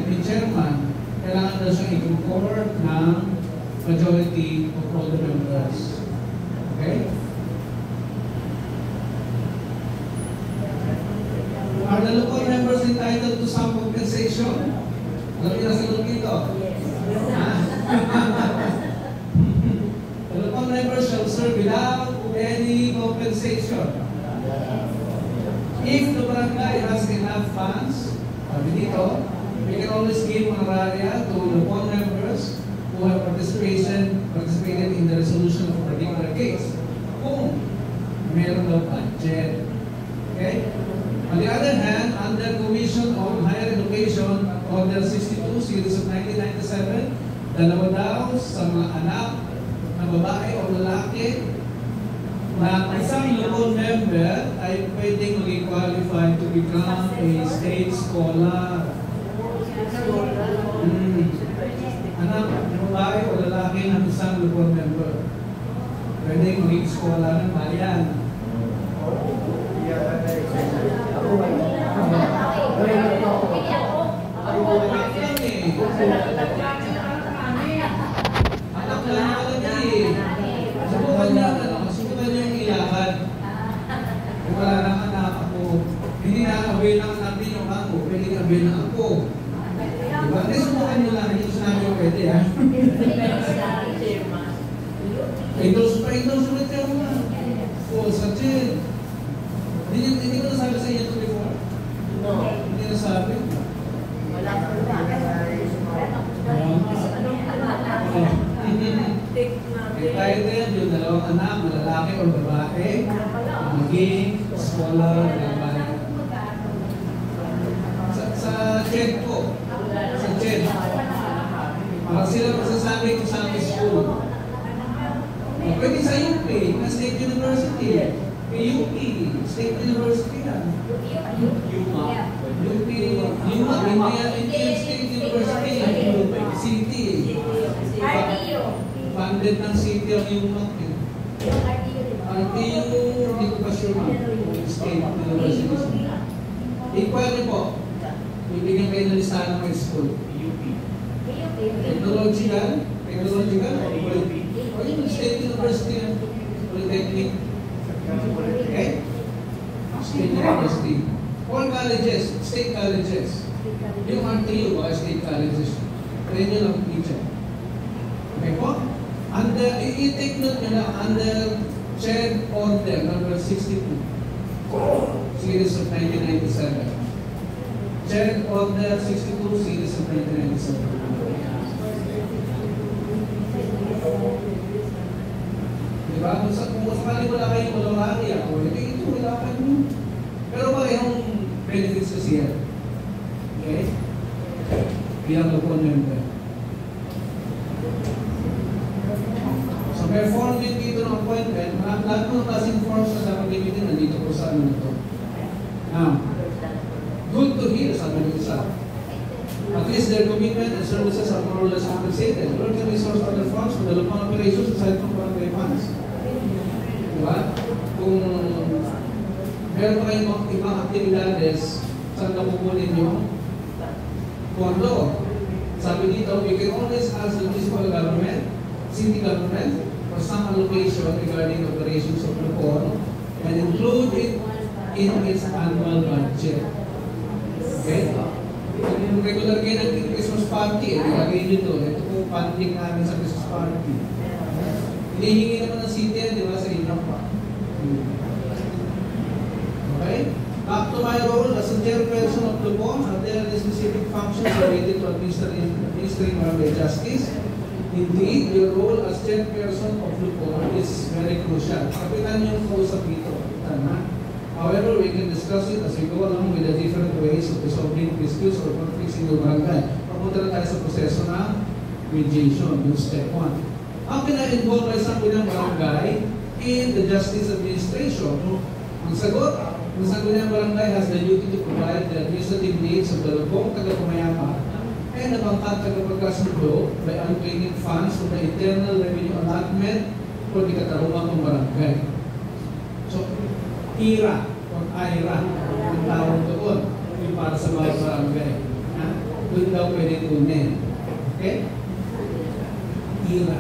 ni chairman, kailangan na siyang i-concord ng majority of all the members. Okay? Are the local members entitled to some compensation? Alam niyo na sagot dito? The local members shall serve without any compensation. If the barangay has enough funds, sabi dito, we can always give honoraria to local members who have participated in the resolution of a particular case. Kung meron daw budget. Okay? On the other hand, under Commission on Higher Education, Order 62, Series of 1997, dalawa daw sa mga anak na babae o lalaki na isang local member ay pwedeng maging qualified to become a state scholar. Anak na babae o lalaki ng isang local member pwedeng maging scholar ng bayan. Anak lang lagi. Subukan niya yung ilahan. Kung wala nang anak ako, hindi na away lang natin yung ako, pwede away lang ako. Diba? Hindi subukan nyo lang, hindi sinabi yung pwede ha. Ito sulit ka muna. O, sa chin. Hindi ko nasabi sa inyo ito before? No. Hindi nasabi? Wala ka entitled yung dalawang anak, lalaki o babae, maging scholar ng bayan. Sa CHED po, sa CHED, para sila magsasabi kung saan school. Pwede sa UP, na State University. UP, State University yan. UP, Indian State University. City. Funded ng city ang UMAC. RTU, hindi ko pa sure ma'am. State University. Inquiry po. Bibigyan kayo ng listahan ng mga school. UP. Technological? O yun, State University yan. Polytechnic. Okay? State University. All colleges, state colleges. Yung RTU, baka state colleges. Kaya nyo lang teacher. Okay po? I-take note nyo na, under CHED Order number 62, Series of 1997. CHED Order 62, Series of 1997. Diba? Kung sakali wala kayong honoraria, ito wala kayo. Pero parehong benefits kasi yan. Okay? Bilang local member. So, perform din dito ng appointment. Lahat ng klaseng forms na dapat gamitin nandito po sa ano nito. Now, good to hear, sabi ng isa. At least their commitment and services are more or less compensated. Lord can resource other funds for the local operations aside from barangay funds. Diba? Kung meron pa kayong ibang aktibidades, saan na pupunin yung pondo? Sabi dito, we can always ask the municipal government, city government, for some allocation regarding operations of the port and include it in its annual budget. Okay? Yung regular kayo ng Christmas party, ilagay nyo doon. Ito po funding namin sa Christmas party. Hinihingi naman ng city, di ba, sa inyo pa. Okay? Back to my role as a chairperson of the board, are there any specific functions related to administering barangay justice? Indeed, your role as chairperson of the board is very crucial. Kapitan yung kausap dito. However, we can discuss it as we go along with the different ways of resolving disputes or conflicts in the barangay. Papunta na tayo sa proseso ng mediation, yung step 1. How can I involve myself with ang barangay in the justice administration? Ang sagot ng barangay has the duty to provide the administrative needs of the lubong taga-pamayama and the pangkat taga-pagkasundo by allocating funds from the internal revenue allotment for the katarungan ng barangay. So, IRA, o IRA, ang tawag doon, yung para sa mga barangay. doon daw pwede kunin. Okay? Hila.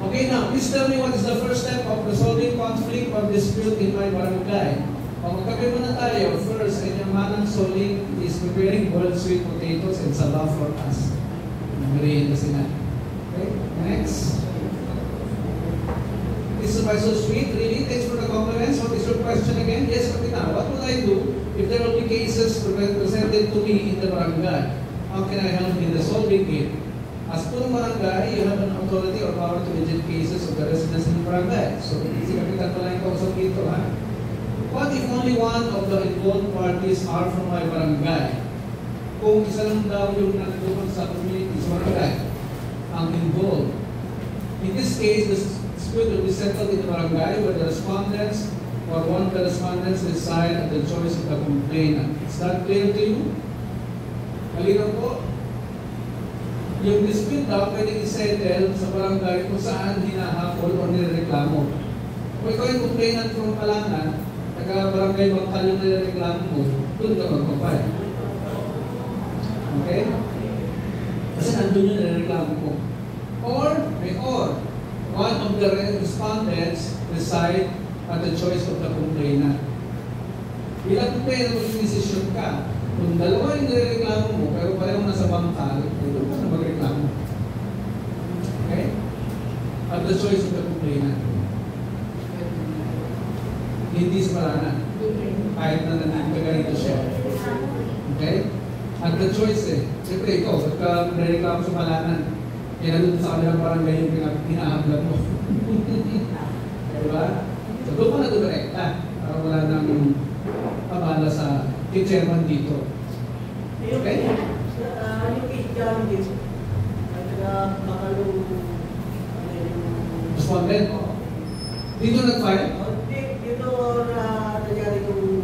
Okay, now, please tell me what is the first step of resolving conflict or dispute in my barangay. Magkape muna tayo. First, kanyang manang soling is preparing boiled sweet potatoes and sabaw for us. Nagrihin kasi na. Okay, next. This is why so sweet. Really? Thanks for the compliments. What is your question again? Yes, Kapitan. What would I do if there will be cases presented to me in the barangay? How can I help in resolving it? As per barangay, you have an authority or power to legit cases of the residents in the barangay. So, si Kapitan pala yung kausap dito, ha? What if only one of the involved parties are from my barangay? Kung isa lang daw yung nandun sa community, sa barangay, ang involved. In this case, the dispute will be settled in the barangay where the respondents or one of the respondents decide at the choice of the complainant. Is that clear to you? Malinaw po? Yung dispute daw pwedeng isettle sa barangay kung saan hinahabol o nireklamo. Kung ikaw yung complainant from Palangan, taga-barangay Bangkal yung nireklamo mo, doon ka magpapay. Okay? Kasi nandun yung nireklamo mo. Or one of the respondents decide at the choice of the complainant. Bilang complainant, mag-decision ka. Kung dalawa yung nireklamo mo, pero parang nasa Bangkal, doon ka na magreklamo. Okay? At the choice of the complainant. Hindi sa Palangan. Kahit na nandito ka ganito siya. Okay? At the choice siyempre ikaw, pagka nireklamo sa Palangan, kaya doon sa kanilang barangay yung pinahablan mo. Diba? So doon ka na dumirekta para wala nang pabala sa chairman dito. Okay? Yung kailangan din, makalong respondent? Dito nag-file? Dito na nangyari yung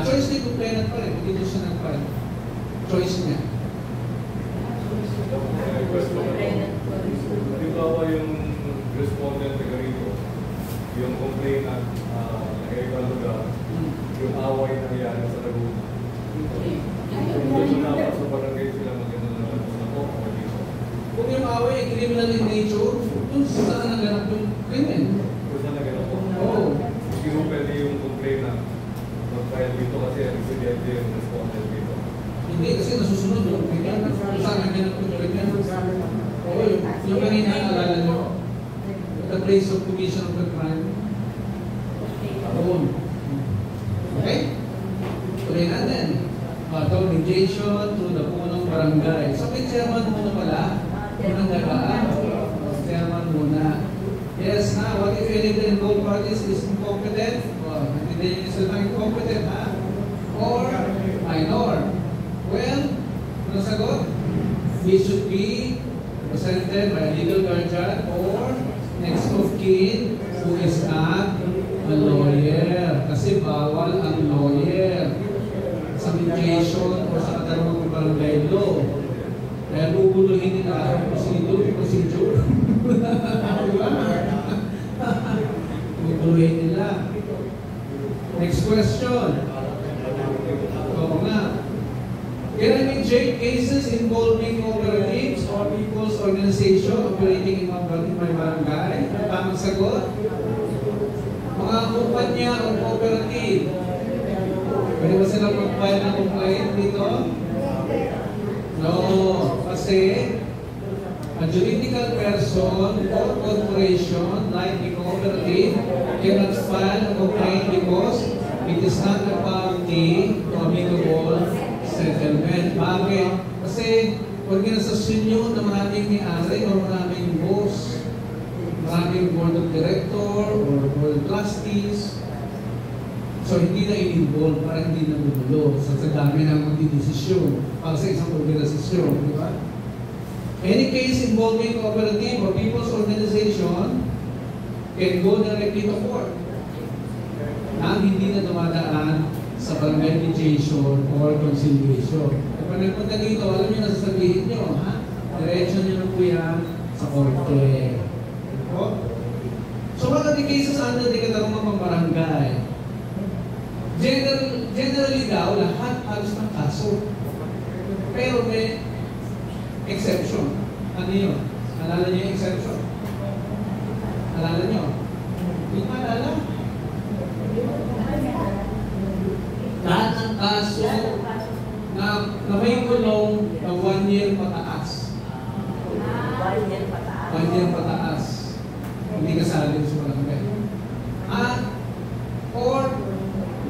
choice ni complainant pa rin. Dito siya nag-file. Choice niya. Halimbawa yung respondent na ganito, yung complainant nag-ekaw lugar, yung away na nangyari sa Laguna. Doon na pa sa barangay sila magandang na po o dito. Kung yung away ay criminal in nature, kung saan naganap yung krimen? Kung saan naganap po? Oo. Hindi mo pwede yung complainant mag-file dito kasi residente yung respondent dito. Hindi, kasi nasusunod yung krimen. Kung saan naganap yung krimen? Oo, yung kanina naalala nyo. The place of commission of the crime. Doon. Okay? Tuloy natin. Communication to the punong barangay. So may chairman muna pala. Unang gagaan. Chairman muna. Yes, what if any of the involved parties is incompetent? Hindi nyo sila incompetent, ha? Or minor? Well, ano sagot? He should be presented by a legal guardian or next of kin who is not a lawyer. Kasi bawal ang lawyer sa mediation o sa katarungan ng barangay law. Kaya bubuluhin nila ang procedure. Bubuluhin nila. Next question. Oo nga. Can I mediate cases involving cooperatives or people's organization operating in my barangay? Ang tamang sagot? Mga kumpanya o cooperative. Pwede ba silang mag-file ng complaint dito? No. Kasi a juridical person or corporation like a cooperative cannot file a complaint because it is not a party to amicable settlement. Bakit? Kasi organisasyon yun na maraming may-ari o maraming boss, maraming board of director or board of trustees. So hindi na in-involve para hindi na magulo sa dami ng magdidesisyon para sa isang organisasyon, di ba? Any case involving cooperative or people's organization can go directly to court nang hindi na dumadaan sa barangay mediation or conciliation. Kapag nagpunta dito, alam nyo na sasabihin nyo, ha? Diretso nyo na po yan sa korte. So what are the cases under the katarungan ng barangay? General generally daw, lahat halos ng kaso. Pero may exception. Ano yun? Alala niyo yung exception? Alala niyo? Hindi ko alala. Lahat ng kaso na may kulong na 1 year pataas. 1 year pataas. Hindi kasali sa barangay. Or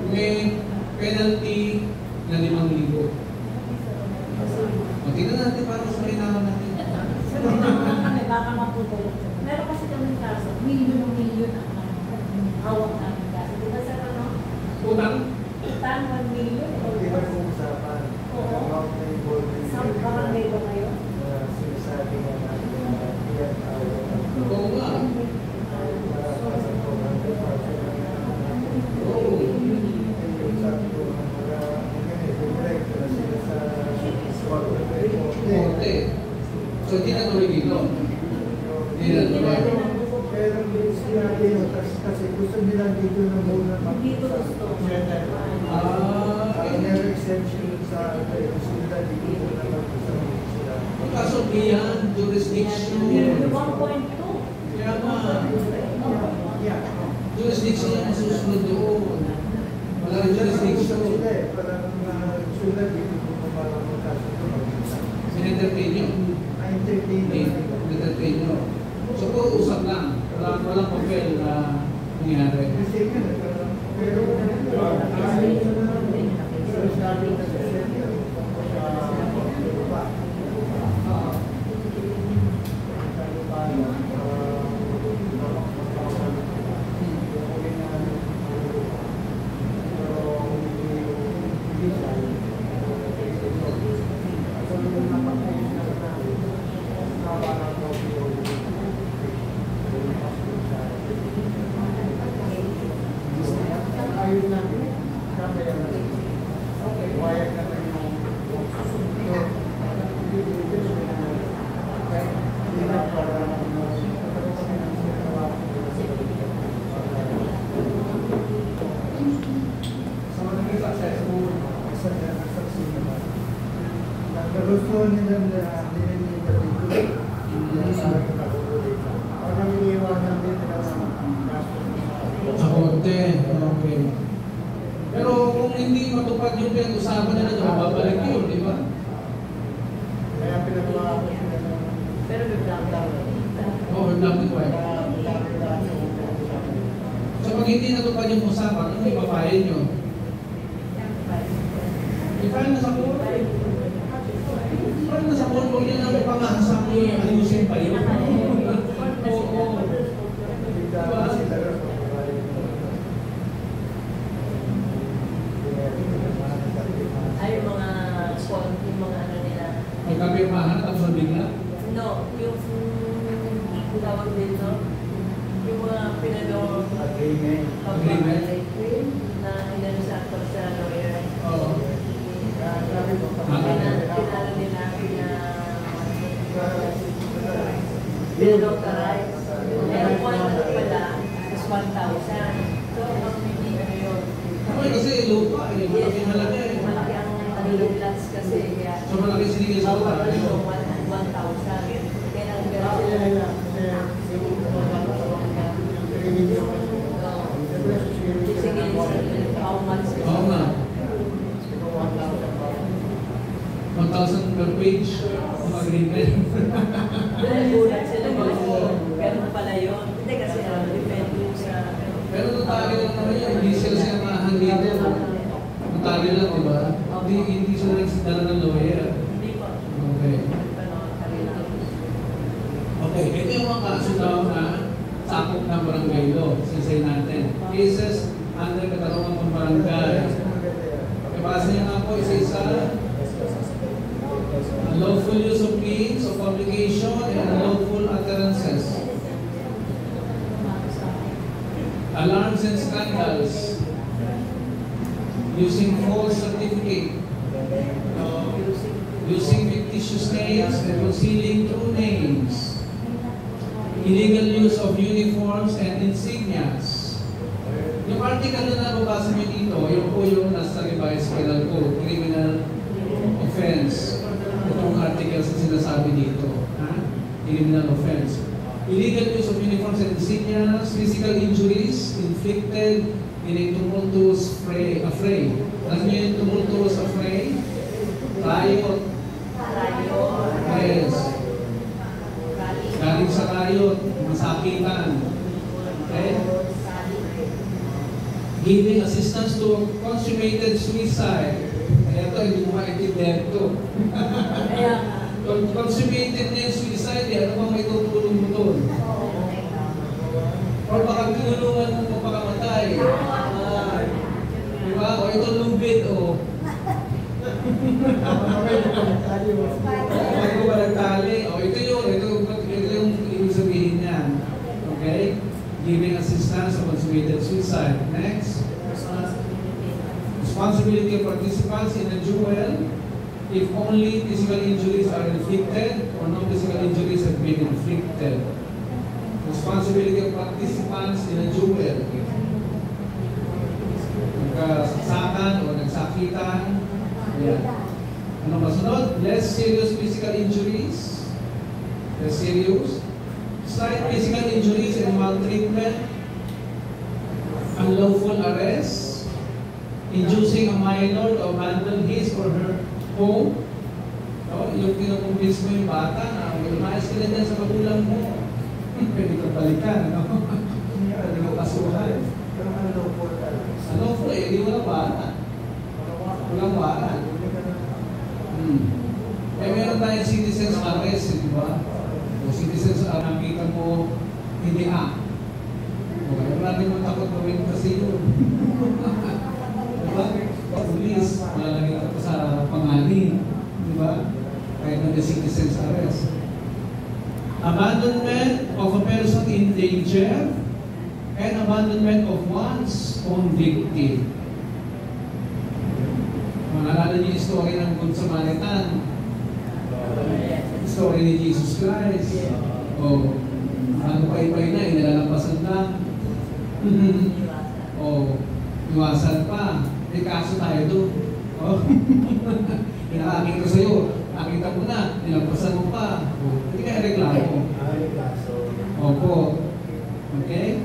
may penalty na 5,000. Tingnan natin para mas malinawan natin. Baka maputol. Meron kasi kami kaso, milyon ang hawak namin kaso. Di ba sa ano? Utang? Utang, 1 million. Hindi ba kung usapan? Oo. Sa barangay ba kayo? Sinasabi nga natin na iyan ay Oo nga. Korte. So, hindi na tuloy dito. Hindi na tuloy. Pero sinabi mo, kasi gusto nila dito na muna Dito gusto. Meron exemption sa gusto nila dito na mag-usap sila. Kaso beyond jurisdiction. 1.2. Kaya nga, jurisdiction yung masusunod doon. Wala rin jurisdiction. Sila eh, parang sila dito kung parang magkaso ito mag-usap. Sinentertain nyo. Na-entertain Sinentertain nyo. So, usap lang. Walang papel na nangyari. Pero sabi na sa senior, ayun natin, kami ang wire na tayo yung susunod. Hindi na parang sa mga successful, isa na nagsaksi naman. Nagkagustuhan nila na nililita dito. Hindi sa nagkakagulit. Parang iniiwanan din nila Sa korte. Okay. Pero kung hindi matupad yung pinag-usapan nila doon, babalik yun, di ba? kaya pinagawa ko sila ng Pero may black down. Oo, black and white. So pag hindi natupad yung usapan, ano yung ipapayin nyo? I-file na sa court. I-file na sa court, huwag nyo nang pangahasang nyo yung ayusin pa yun. Oo. Ay, yung mga ano nila. Magkapirmahan, tapos nabigla. No, yung tawag dito, yung mga pinagawa agreement. Agreement. na inano sa lawyer. Oo. Sabi ko, Pinalo nila, pinadoctorize. Pero kung ano pala, is 1,000. So, ang hindi ano yun. Okay, kasi lupa eh. Malaki malaki eh. Malaki ang kanilang lots kasi. Kaya, So malaki sinigil sa lupa. 1,000. Kaya ang gano'n sila. Sige, how much? Oo nga. 1,000 per page ng agreement. Nagulat sila ganun pala yun. Hindi kasi depende yung sa... Pero notaryo lang naman yun. Hindi sila sinamahan dito. Notaryo lang, di ba? Hindi sila nagsidala ng lawyer. Hindi pa. Okay. Okay, ito yung mga kaso daw na sakop ng barangay law. Sinsay natin. Cases under katarungan ng barangay. Pagkabasa niya nga po, isa-isa. Unlawful use of means of publication and unlawful utterances. Alarms and scandals. Using false certificate. Using fictitious names and concealing true names. Illegal use of uniforms and insignias. Yung article na nababasa nyo dito, yun po yung nasa revised penal code, criminal offense. Itong article sa sinasabi dito. Ha? Criminal offense. Illegal use of uniforms and insignias, physical injuries inflicted in a tumultuous affray. Alam niyo yung tumultuous affray? Riot. Yes. Galing sa riot, masakitan. Okay? Giving assistance to consummated suicide. Kaya ito, hindi mo maintindihan ito. Consummated na yung suicide, ano bang may tutulong mo doon? Or baka tinulungan mo mapakamatay. Diba? O ito lubid, o. Ay ko ba nagtali? O ito yung ibig sabihin niyan. Okay? Giving assistance to consummated suicide. Next. Responsibility of participants in a duel if only physical injuries are inflicted or no physical injuries have been inflicted. Responsibility of participants in a duel. Nagkasaksakan o nagsakitan. Ayan. Ano masunod? Less serious physical injuries. Less serious. Slight physical injuries and maltreatment. Unlawful arrest. Inducing a minor to abandon his or her home. No? Yung kinukumbis mo yung bata na umayos ka na dyan sa magulang mo. Pwede kang balikan. No? Pwede kang kasuhan. Unlawful eh, hindi mo na bata. Walang waran. Eh, meron tayong citizens arrest, di ba? O citizens arrest, nakita mo, hindi Okay, marami mo takot gawin kasi yun. Diba? Police, malalagay ka pa sa panganin. Diba? Kahit na the citizens arrest. Abandonment of a person in danger and abandonment of one's own victim. Maalala niyo yung story ng Good Samaritan. Story ni Jesus Christ. O, ano pay-pay na, inilalampasan lang. O, iwasan pa. May kaso tayo doon. O, pinakakita ko sa'yo. Nakita mo na, nilampasan mo pa. O, hindi ka reklamo. Opo. Okay?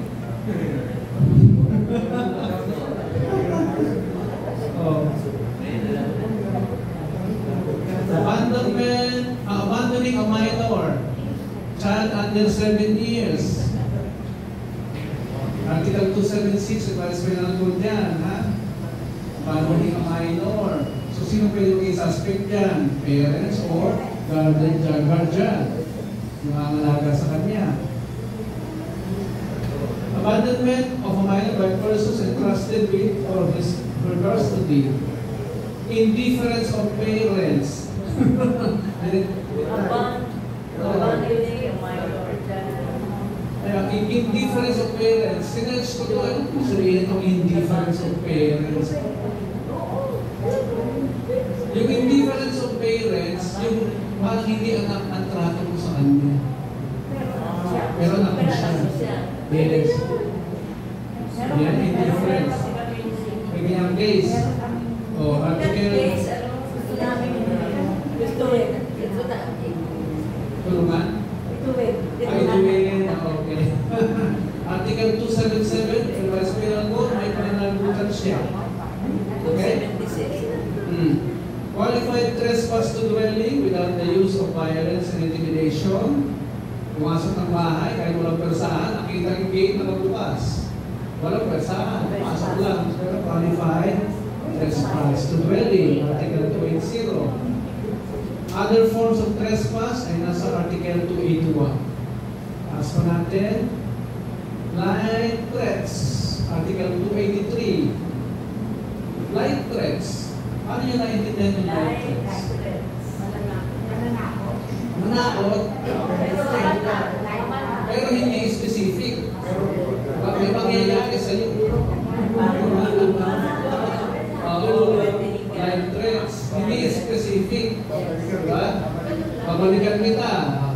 Abandoning a minor, child under 7 years. Article 276, revised penal code yan, ha? Abandoning a minor. So, sino pwede maging suspect yan? Parents or guardian. Yung angalaga sa kanya. Abandonment of a minor by persons entrusted with or his custody. Indifference of parents. Indifference of parents. Sinerge ko ito, ano po sabihin itong indifference of parents? Yung indifference of parents, yung parang hindi anak ang trato mo sa kanya. Pero anak mo siya. Yes. Yan, indifference. May ganyang case. O, article. Tulungan? Ay, tuwin. Okay. Article 277, revised penal code, may pananagutan siya. Okay? Qualified trespass to dwelling without the use of violence and intimidation. Pumasok ng bahay, kahit walang persahan, nakita yung gate na magbukas. Walang persahan, pasok lang. Pero qualified trespass to dwelling, Article 280. Other forms of trespass ay nasa Article 281. As pa natin, light threats, Article 283. Light threats. Paano nyo naintindihan yung light threats? Manakot. Pero hindi specific. May mangyayari sa iyo. Light threats. Hindi specific. Diba? Babalikan kita.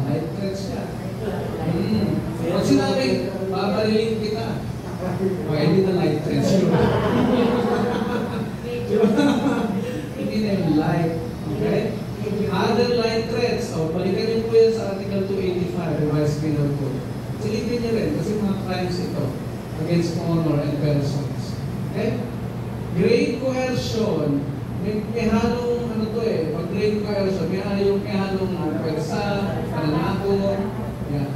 Light threats yan. Pag sinabi, babalilin kita. Okay, hindi na light threats. Hindi na yung light. Okay? Other light threats. O, balikan niyo po yan sa Article 285, Revised Penal Code. Silipin niyo rin kasi mga crimes ito against honor and persons. Okay? Grave coercion. May halong ano to eh. Pag grave coercion, may halong pwersa, pananakot. Yeah.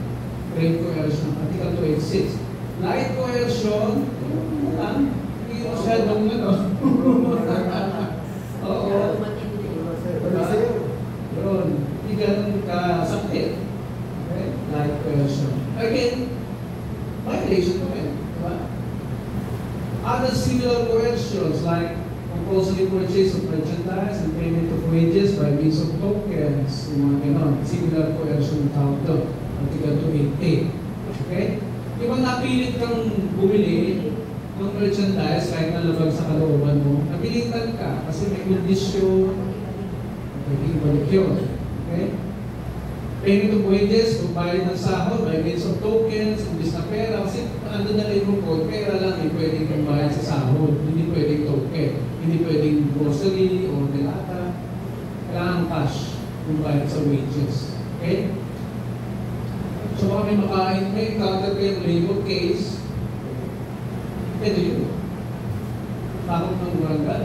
Grave coercion. Article 286. Light coercion, hindi masyadong ano. Oo. Yun. Hindi ganun kasakit. Okay? Light coercion. Again, violation mo eh. Diba? Other similar coercions like compulsory purchase of merchandise and payment of wages by means of tokens. Yung mga ganon. Similar coercion ng tawag doon. Article 288. Okay? Di ba napilit kang bumili ng merchandise kahit nalabag sa kalooban mo? Napilitan ka kasi may kondisyon, pwedeng balik yun. Okay? Payment of wages, kung bayad ng sahod, by means of tokens, imbis na pera, kasi ano na rin mo po, pera lang, hindi pwedeng kang bayad sa sahod, hindi pwedeng token, hindi pwedeng grocery o delata, kailangan cash kung bayad sa wages. Okay? So baka may makain, may counterclaim labor case, ito yun. Takot ng barangay.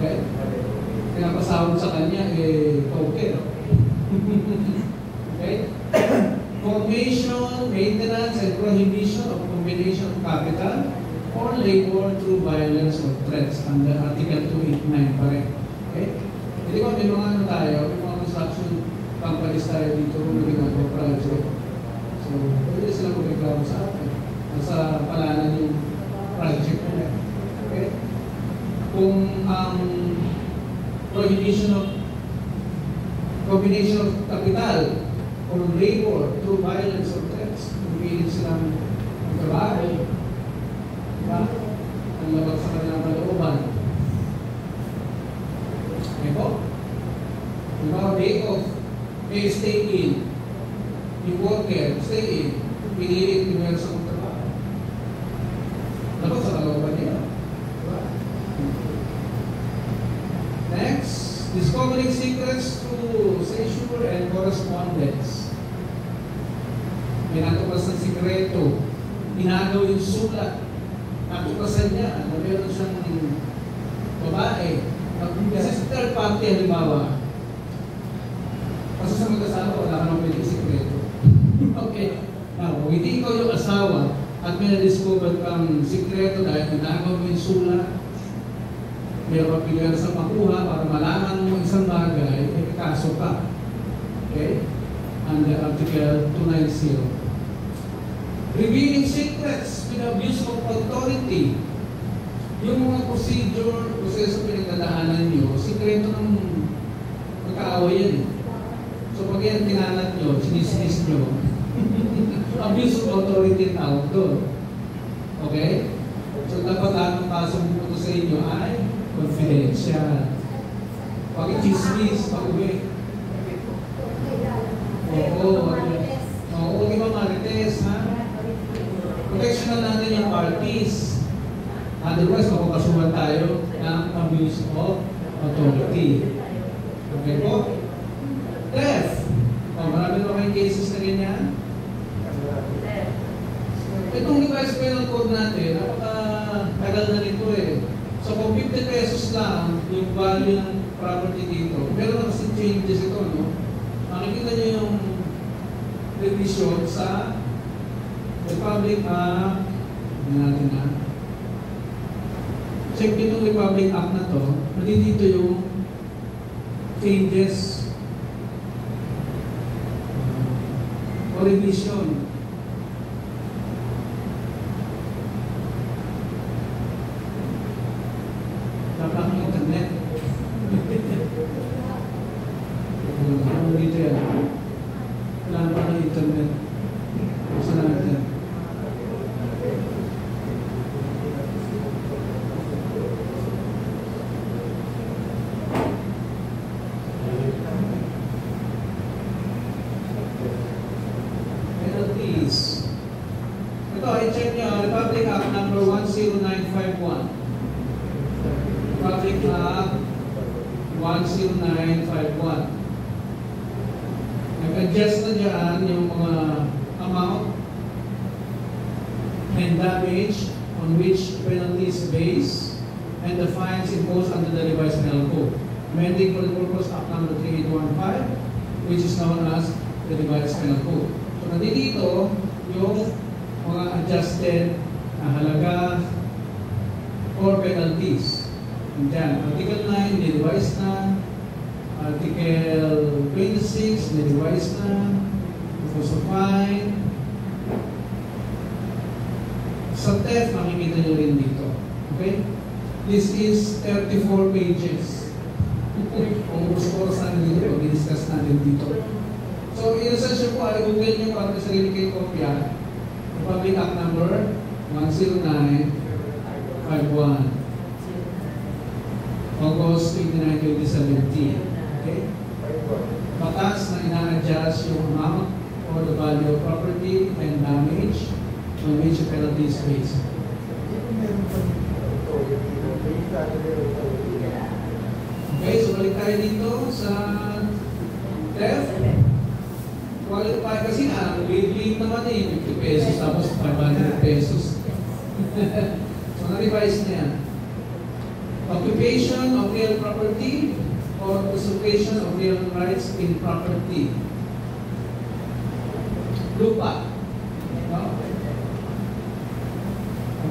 Okay? Pinapasahod sa kanya, token. Okay? Formation, maintenance, and prohibition of combination of capital or labor through violence or threats under Article 289 pa rin. Okay? Hindi ba may mga ano tayo, may mga construction companies tayo dito na ginagawa project. So, pwede sila mag-reklamo sa atin. Nasa palanan yung project nila. Okay? Kung ang prohibition of combination of capital or labor through violence or threats, kung pilit silang magkabahay, diba? Ang labag sa kanilang kalooban. Okay po? Diba, day off, may stay in. Yung worker, stay in. Pinilit yung meron sa magtrabaho. Labag sa kalooban niya. Diba? Next, discovering secrets through seizure and correspondence. May natupas ng sikreto. Inagaw yung sulat. Natupasan niya na meron siyang babae. Kasi third party, halimbawa. Kasi sa mag-asawa, wala ka nang pwedeng sikreto. Okay. Now, kung hindi ikaw yung asawa at may na-discover kang sikreto dahil inagaw mo yung sulat, may kapilihan sa makuha para malaman mo isang bagay, may kaso ka. Okay? Under Article 290. Revealing secrets with abuse of authority. Yung mga proseso pinagdadaanan nyo, sikreto ng magkaaway yan eh. So pag yan tinalat nyo, sinisinis nyo, abuse of authority tawag doon. Okay? So dapat ang pasong puto sa inyo ay confidential. Pag-chismis, pag-uwi. Oo, di ba marites, ha? Protection na natin yung parties. Otherwise, makakasuhan tayo ng abuse of authority. Okay po? Theft. Marami na kayong cases na ganyan. Itong revised penal code natin, napaka-tagal na nito eh. So kung 50 pesos lang yung value ng property dito, meron na kasi changes ito, no? Makikita nyo yung revision sa Republic Act, natin na. Check itong Republic Act na to, dito yung changes o revision. Dapat ang internet. Ano dito yan? Kailangan pa ng internet. Saan natin? Penalty. Ito, i-check nyo, Republic Act number 10951. Republic Act 10951. Nag-adjust na dyan yung mga amount and damage on which penalty is based and the fines imposed under the revised penal code. Amending for the purpose Act number 3815, which is known as the revised penal code. So, nandito yung mga adjusted na halaga or penalties. Diyan, Article 9, nirevise na. Article 26, nirevise na. Because of fine. Sa theft, makikita nyo rin dito. Okay? This is 34 pages. Kung gusto ko saan dito, pag-discuss natin dito. So, in-essential ko, ay Google nyo para sa sarili kayo kopya. Republic Act number 10951. August 29, 2017. Okay? Batas na ina-adjust yung amount or the value of property and damage on which the penalty is based. Okay, so balik tayo dito sa theft. Qualify kasi nga, lead naman eh, 50 pesos tapos 500 pesos. So na-revise na yan. Occupation of real property or usurpation of real rights in property. Lupa. No?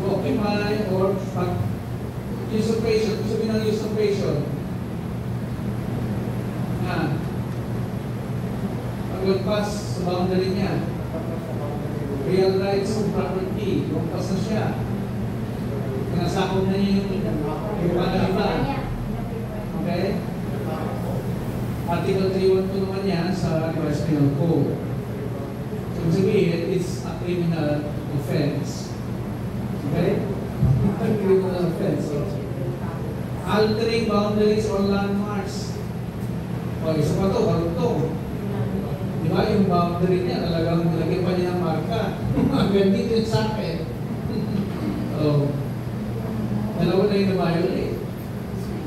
Occupy or usurpation. Gusto mo ng usurpation? Yan. Paglampas sa boundary niya. Real rights in property. Lumpas na siya. Pinasakop na niya yung iba na iba. Okay? Article 312 naman yan sa revised penal code. So, sabihin, it's a criminal offense. Okay? Criminal offense. So, altering boundaries or landmarks. O, isa pa ito, karugtong. Di ba, yung boundary niya, talagang nilagyan pa niya ng marka. Hanggang dito yung sa akin. So, dalawa na yung na-violate.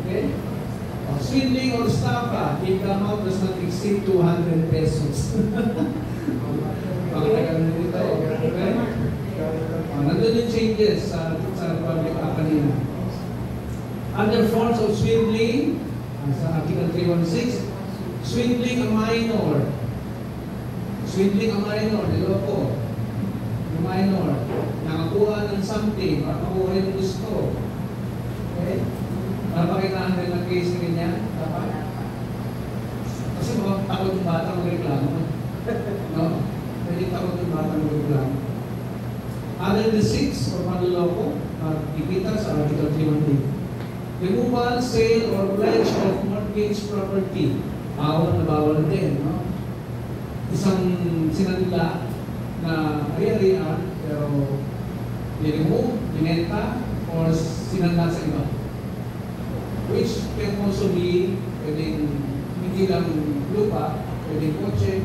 Okay? Swindling or estafa, if the amount does not exceed 200 pesos. Pakitagal na dito. Okay? Nandun yung changes sa Republic Act kanina. Under forms of swindling, sa Article 316, swindling a minor. Swindling a minor, niloko. Yung minor, nakakuha ng something, para makuha yung gusto. Okay? Para pakitahan rin ang case na ganyan, dapat. Kasi takot yung bata magreklamo. No? Pwede takot yung bata magreklamo. Other receipts or panloloko, ipita sa Article 318. Removal, sale, or pledge of mortgage property. Bawal na bawal din. No? Isang sinanla na ari-arian, pero i-remove, binenta, or sinanla sa iba. Which can also be, pwedeng hindi lang lupa, pwedeng kotse.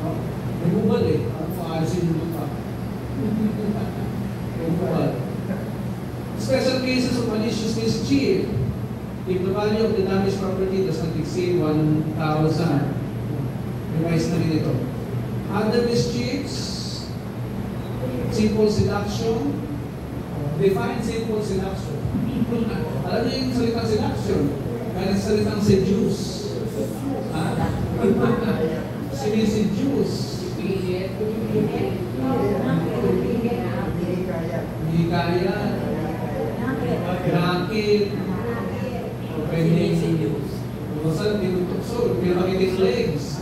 No? Removal eh. Maalisin yung lupa. Removal. Special cases of malicious mischief. If the value of the damaged property does not exceed 1,000. Revise na rin ito. Other mischiefs, simple seduction. Define simple seduction. Alam niyo yung salitang seduction? Kaya salitang seduce. Siniseduce. Hindi kaya. Rakit. Pwede. Masal, tinutukso. Pinakitin legs.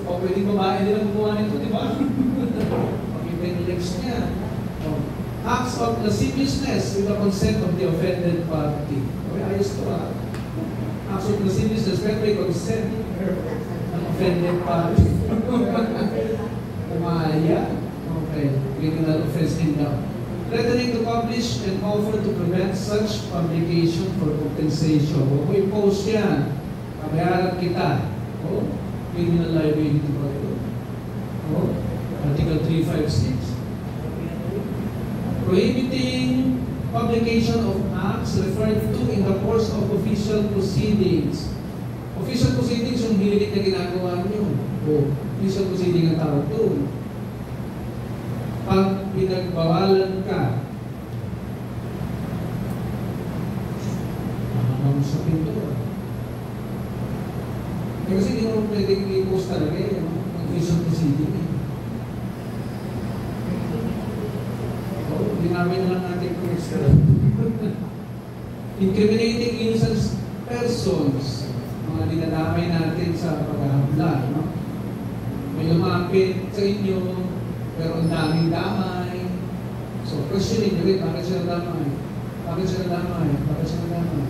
O pwede babae nilang gumawa nito, di ba? Pakitin legs niya. Acts of lasciviousness with the consent of the offended party. Okay, ayos to ah. Acts of lasciviousness with the consent ng offended party. Umaya. Okay, criminal offense din daw. Threatening to publish and offer to prevent such publication for compensation. Huwag mo i-post yan. Kabayaran kita. O, criminal liability pa ito. Oh, Article 356. Prohibiting publication of acts referred to in the course of official proceedings. Official proceedings yung hilig na ginagawa niyo. O, official proceeding ang tawag doon. Pag pinagbawalan ka, makakam sa pintura. Kasi hindi mo pwedeng i-post talaga eh, no? Official proceeding eh. Dinamay na lang natin kung extra. Incriminating innocent persons, mga dinadamay natin sa paghahabla, no? May lumapit sa inyo, pero ang daming damay. So, questioning nyo rin, bakit sila damay? Bakit sila damay? Bakit sila damay?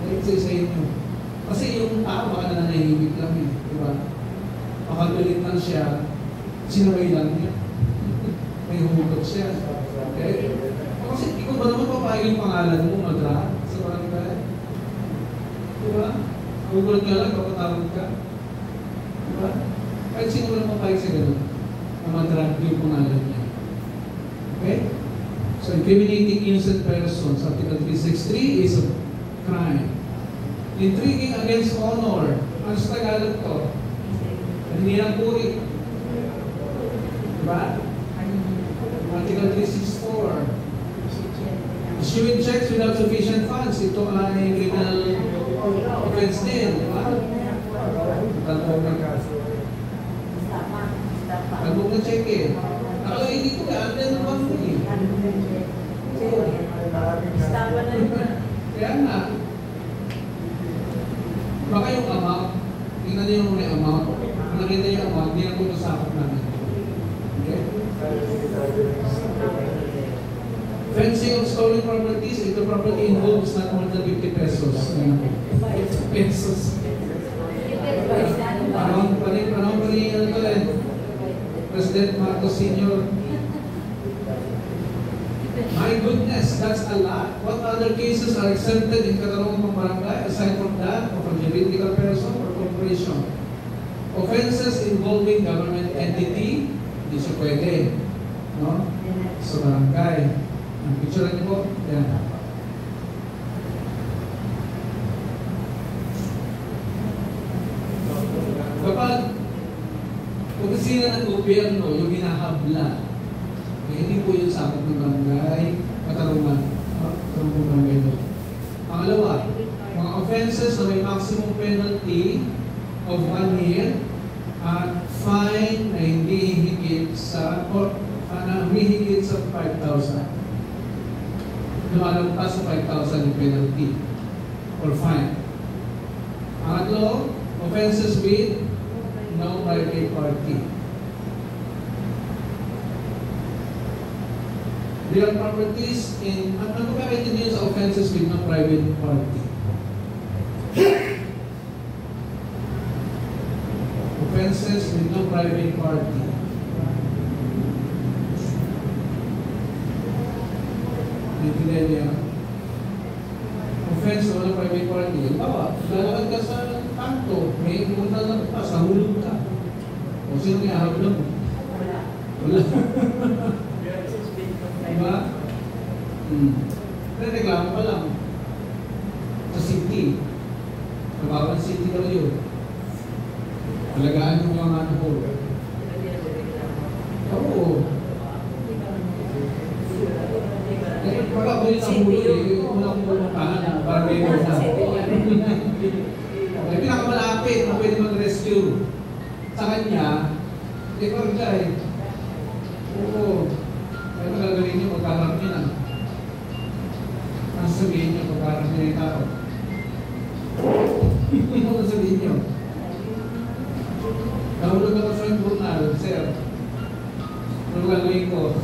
Dahil sa inyo. Kasi yung tao, baka nananahimik lang eh, di ba? Makagalit lang siya, sinaway lang niya. May hugot siya. Okay? Kasi ikaw ba naman papayag yung pangalan mo mag-drag sa barangay? Diba? Google ka lang, papatawag ka. Diba? Kahit sino lang papayag sa gano'n na mag-drag yung pangalan niya. Okay? So, incriminating innocent persons, Article 363 is a crime. Intriguing against honor. Ano sa Tagalog to? Hindi ng puri. Diba? Article 364. Issuing checks without sufficient funds. Ito ay criminal offense din. Diba? Talbog na check eh. Nakalagay dito ka, ano na naman mo eh. Kaya nga, baka yung amount, tingnan niyo yung may amount. Kung nakita yung amount, hindi na po nasakot namin. Okay? Fencing of stolen properties, if the property involves not more than 50 pesos. Pesos. Panahon pa rin, ano to eh. President Marcos Sr. My goodness, that's a lot. What other cases are exempted in Katarungang Barangay aside from that of a juridical person or corporation? Offenses involving government entity, hindi siya pwede. No? Sa barangay. Ang picture niyo po, yan. Kapag opisina ng gobyerno yung hinahabla, eh, hindi po yung sakot ng barangay, Katarungan. Katarungan barangay doon. Pangalawa, mga offenses na may maximum penalty of 1 year at fine na hindi higit sa, hihigit sa 5,000. Lumalagpas sa 5,000 yung penalty or fine. Pangatlo, offenses with no private party. Real properties in, ano ba kayo sa offenses with no private party? Offenses with no private party. Naintindihan niya? Offense o walang private party. Bawa, lalakad ka sa kanto, may pumunta lang pa, sa hulog ka. O sino may ahap lang? Wala. Diba? Reklamo pa lang. Sa city. Nabawang city ka yun. Alagaan yung mga ano ko. Oo. Pag ako yung nahulog eh, unang pumuntahan para may mga na. May pinakamalapit na pwede mag-rescue. Sa kanya, parang siya eh. Oo. Kaya magagawin niyo, magkakarap niyo na. Ang sabihin niyo, magkakarap niyo yung tao. Ang sabihin niyo. Nahulog ako sa journal, sir. Ano gagawin ko?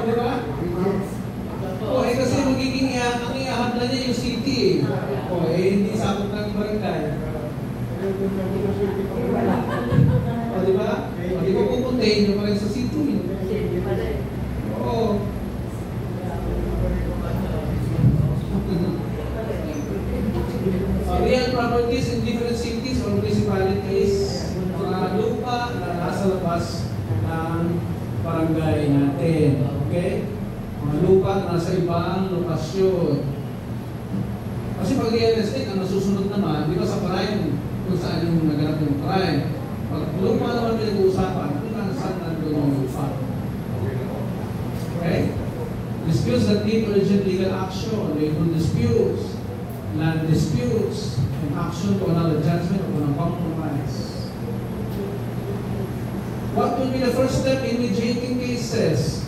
Diba? O, eh kasi magiging ang iahap na niya yung city. O, eh hindi sakot ng barangay. O, diba? O, di ba pupuntahin nyo pa rin sa city? Oo. Real properties in different cities or municipalities, mga lupa lupa na nasa labas ng barangay natin. Okay? Mga lupa na nasa ibang lokasyon. Kasi pag real estate, ang nasusunod naman, di ba sa crime, kung saan yung naganap yung crime. Pag lupa naman pinag-uusapan, kung saan nandun yung lupa. Okay? Disputes that need urgent legal action, legal disputes, land disputes, and action to another judgment or a compromise. What will be the first step in mediating cases?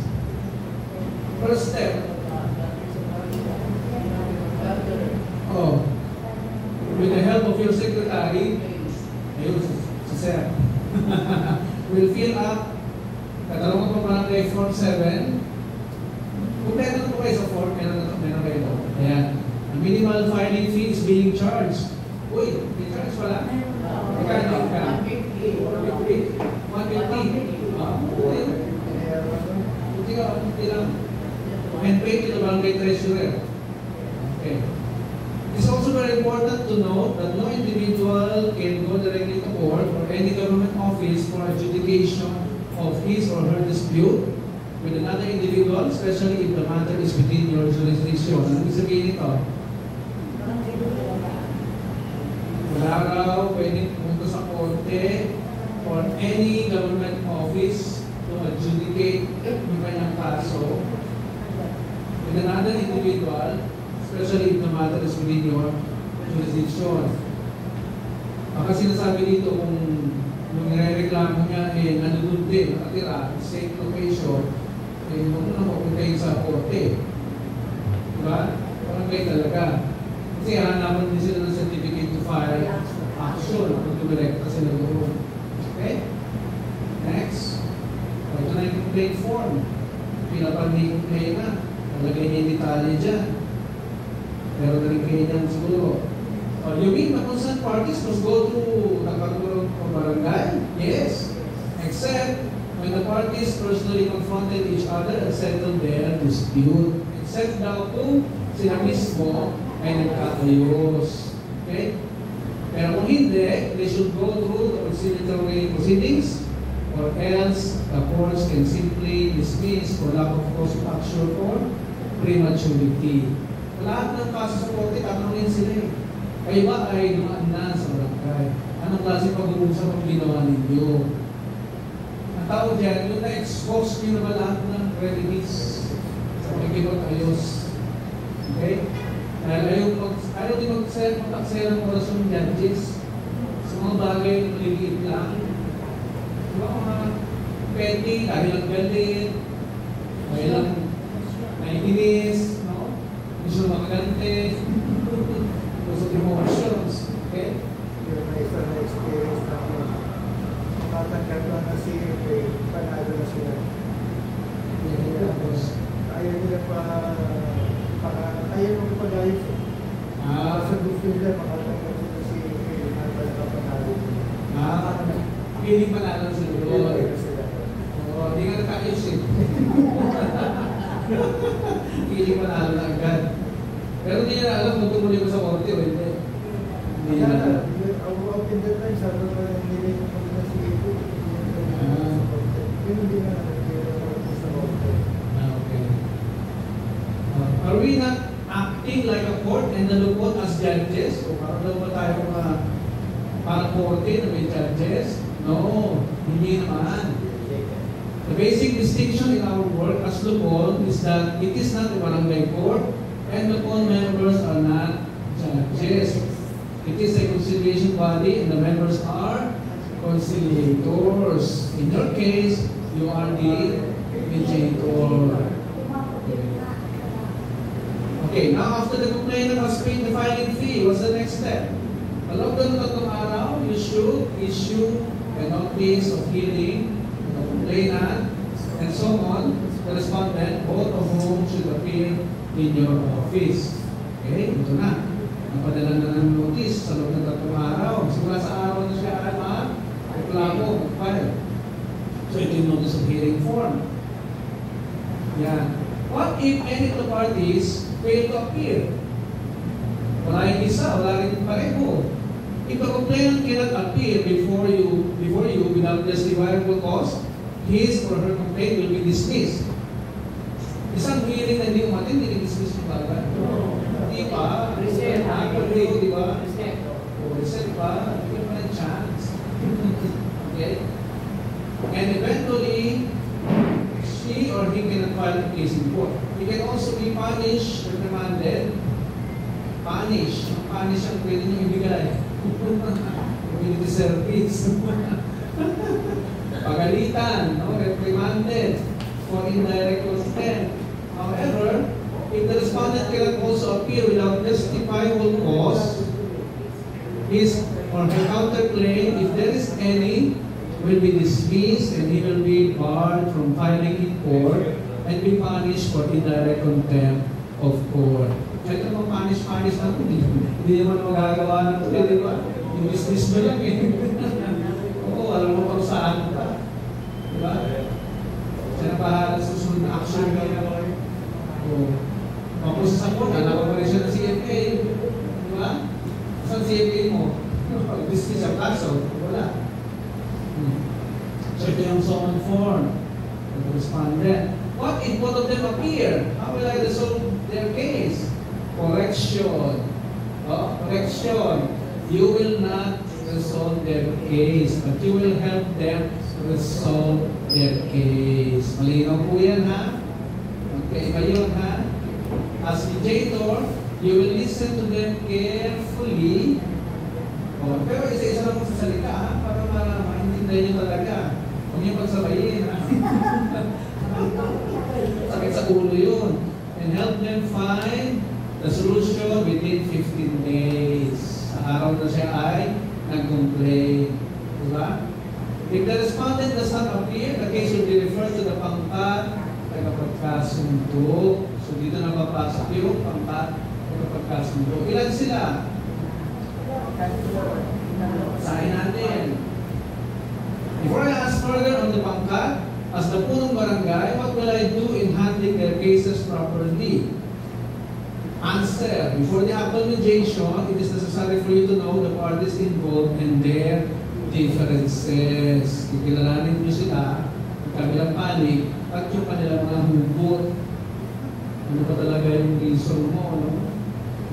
First step. Oh, with the help of your secretary, ayun, si Sir, will fill up katalungan po barangay Form 7. Kung meron po kayo sa form, meron kayo. Ayan. The minimal filing fee is being charged. Uy, may charge pala. Magkano ka? 150. 150. Hindi ka, hindi lang. And pay to the barangay treasurer. Okay. It's also very important to note that no individual can go directly to court or any government office for adjudication of his or her dispute with another individual, especially if the matter is within your jurisdiction. Ano ibig sabihin ito? Wala raw pwedeng pumunta sa korte or any government office to adjudicate yung kanyang kaso with another individual, especially if the matter is within your jurisdiction. Baka sinasabi dito kung nire-reklamo niya nandun din, nakatira, safe location, huwag na mapuntayin sa korte. Diba? Parang kayo talaga. Kasi hanapan din sila ng certificate to file action kung tumirekta sila doon. Okay? Next. Ito na yung complaint form. Pinapan ni complaint na. Nalagay niya yung detalye dyan. Pero na-rin kayo niyan siguro. You mean the concerned parties must go to Nakatulong o barangay? Yes. Except when the parties personally confronted each other and settled their dispute. Except daw kung sila mismo ay nagkakayos. Okay? Pero kung hindi, they should go through the conciliatory proceedings or else the courts can simply dismiss for lack of cause of action or prematurity. Lahat ng kaso sa korte, tatanungin sila eh. Kayo ba ay dumaan na sa barangay? Anong klase pag-uusap ang ginawa ninyo? Ang tao dyan, yung na-expose nyo naman lahat ng remedies sa pagkikot-ayos. Okay? Dahil ayaw din mag-taksaya ng oras ng judges sa mga bagay na maliliit lang. Diba mga petty, dahil lang galit, dahil lang naiinis, no? Gusto makagante, gusto emotions. Okay? Yung may isa na experience na matanggap na si panalo na sila. Ayaw nila ayaw mo pag-ayos. Sa gusto nila, makatanggap sila si panalo. Piling panalo sa lulo. Hindi nga nakayos eh. Piling panalo na agad. Pero hindi niya alam kung tumuloy ko sa korte o hindi. Hindi niya alam. Out in the time, sabi ko nila yung pag-nasigipo. Yun hindi na sa korte. Okay. Are we not acting like a court and nalupot as judges? O parang daw ba tayo parang korte na may judges? No, hindi naman. The basic distinction in our work as Lupon is that it is not a barangay court and Lupon members are not judges. It is a conciliation body and the members are conciliators. In your case, you are the mediator. Okay, now after the complainant has paid the filing fee, what's the next step? Along the tatlong araw, you should issue a notice of hearing to the complainant and so on, the respondent, both of whom should appear in your office. Okay, ito na. Napadala na ng notice sa loob ng tatlong araw. Simula sa araw na siya ay reklamo, file. So ito yung notice of hearing form. Yan. What if any of the parties fail to appear? Wala yung isa, wala rin pareho. If a complainant cannot appear before you without justifiable cause, his or her complaint will be dismissed. Isang hearing na hindi umatin, dismiss mo ba? Hindi pa. Reset. Di ba? Reset. Reset pa. Hindi pa ng chance. Okay? And eventually, she or he cannot file a case in court. He can also be punished, reprimanded. Punish ang pwede nyo ibigay. Community service. Pagalitan, no? Reprimanded for indirect consent. However, if the respondent cannot also appear without justifiable cause, his or her counterclaim, if there is any, will be dismissed and he will be barred from filing in court and be punished for indirect contempt of court. Ito naman punish na hindi naman magagawa ng ito, di ba? Yung business mo lang eh. Oo, alam mo kung saan ka. Di ba? Siya na bahala sa susunod na action niya. Oo. Mapusa sa court, alam mo rin siya ng CFA. Di ba? Saan CFA mo? Business ang kaso, wala. So ito yung summon form. Respondent. What if both of them appear? How will I resolve their case? Correction. Correction. You will not resolve their case, but you will help them resolve their case. Malinaw po yan, ha? Okay, ngayon, ha? As mediator, you will listen to them carefully. Pero isa-isa lang mo sa salita, ha? Para maintindihan nyo talaga. Huwag niyo pagsabayin, ha? Sakit sa ulo yun. And help them find the solution within 15 days. Sa araw na siya ay nag-complain. Diba? If the respondent does not appear, the case will be referred to the pangkat tagapagkasundo. So dito na papasok yung pangkat tagapagkasundo. Ilan sila? Sahin natin. Before I ask further on the pangkat, as the punong barangay, what will I do in handling their cases properly? Answer. Before the actual mediation, it is necessary for you to know the parties involved and their differences. Kikilalanin nyo sila, ang kabilang panig, at yung kanilang mga hugot. Ano ba talaga yung reason mo, no?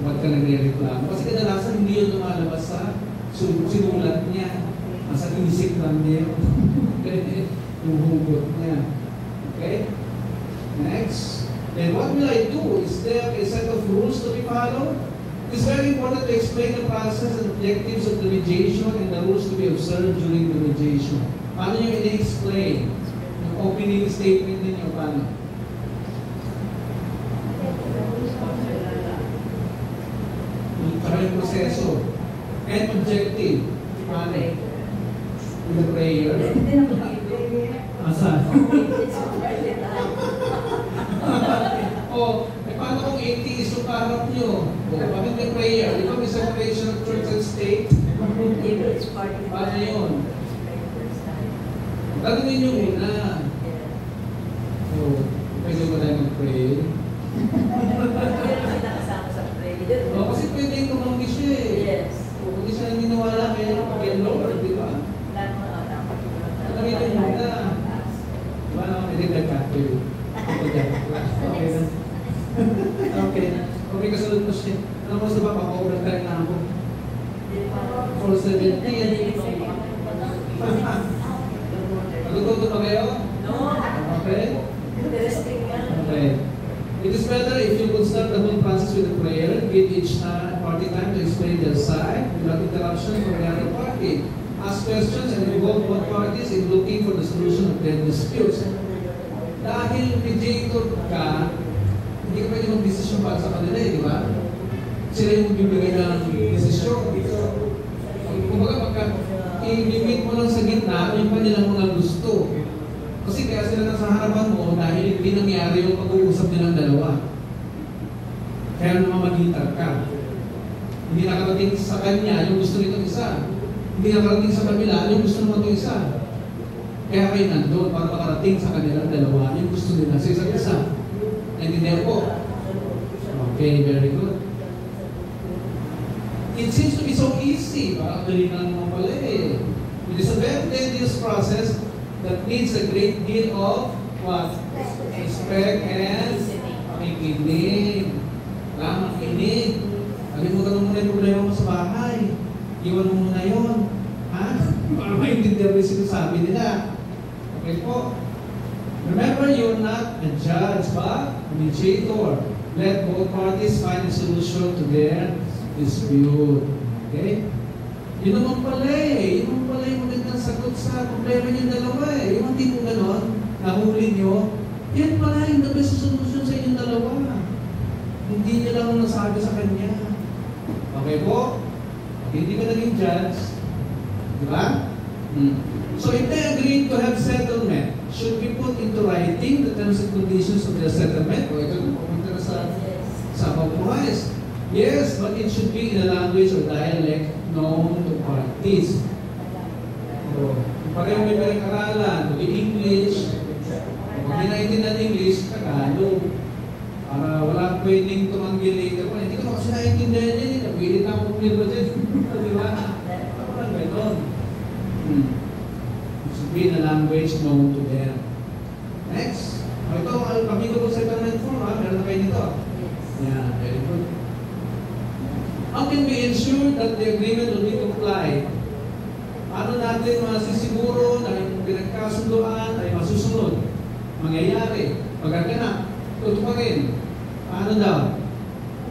Ba't ka nagre-reklamo? Kasi kadalasan hindi yun lumalabas sa sinulat niya. Nasa isip lang niya yung hugot niya. Okay? Next. Then what will I do? Is there a set of rules to be followed? It's very important to explain the process and objectives of the mediation and the rules to be observed during the mediation. Paano nyo i-explain? Yung opening statement ninyo, paano? Yung proseso. And objective. Paano? In the prayer. Asa? Paano kung 80 is yung kaharap nyo? Bakit may prayer? Di ba may separation of church and state? Paano yun? Gagawin nyo muna. Pwede mo tayo mag-pray? Kasi pwede yung tumanggi siya eh. Hindi siya naniniwala kay Lord, di ba? Gagawin nyo muna. Diba naman, pwede nag-capture. Okay. Okay, kasunod mo siya. Alam mo sa ba, papa-order tayo na ako. 470. Natututo ba kayo? No. Okay. Interesting yan. Okay. It is better if you could start the whole process with a prayer, give each party time to explain their side without interruption from the other party. Ask questions and involve both parties in looking for the solution of their disputes. Dahil mediator ka, hindi ka pwede mag-desisyon para sa kanila eh, di ba? Sila yung bibigay ng desisyon. Kumbaga, pagka i-limit mo lang sa gitna, yung pa nilang mga gusto. Kasi kaya sila nasa harapan mo dahil hindi nangyari yung pag-uusap nilang dalawa. Kaya namamagitan ka. Hindi nakarating sa kanya yung gusto nitong isa. Hindi nakarating sa kabila yung gusto naman itong isa. Kaya kayo nandun para makarating sa kanilang dalawa yung gusto nila sa isa't isa. Naintindihan po? Okay, very good. It seems to be so easy. Parang dali na naman pala eh. It is a very tedious process that needs a great deal of what? Respect and pakikinig. Makinig. Kalimutan mo muna yung problema mo sa bahay. Iwan mo muna yun. Ha? Para maintindihan mo yung sinasabi nila. Okay po? Remember, you're not a judge, but a mediator. Let both parties find a solution to their dispute. Okay? Yun naman pala eh. Yun naman pala yung magandang sagot sa problema niyong dalawa eh. Yung hindi mo ganon, nahuli niyo, yan pala yung the best solution sa inyong dalawa. Hindi niya lang nasabi sa kanya. Okay po? Hindi ka naging judge. Diba? So if they agree to have settlement, should we put into writing the terms and conditions of their settlement? O ito na pupunta na sa compromise. Yes, but it should be in a language or dialect known to parties. So, pareho may pinag-aralan, may English. Kung hindi naintindihan English, Tagalog. Para wala pwedeng tumanggi later. Hindi ko kasi naintindihan yan. Nabilit ako kumilba dyan. Di ba? Parang gano'n. It should be in a language known to them. Next. Ito, kami ko po settlement form. Meron na kayo nito. Yeah, very good. How can we ensure that the agreement will be complied? Paano natin masisiguro na yung pinagkasunduan ay masusunod? Mangyayari. Pagkaganap, tutupagin. Paano daw?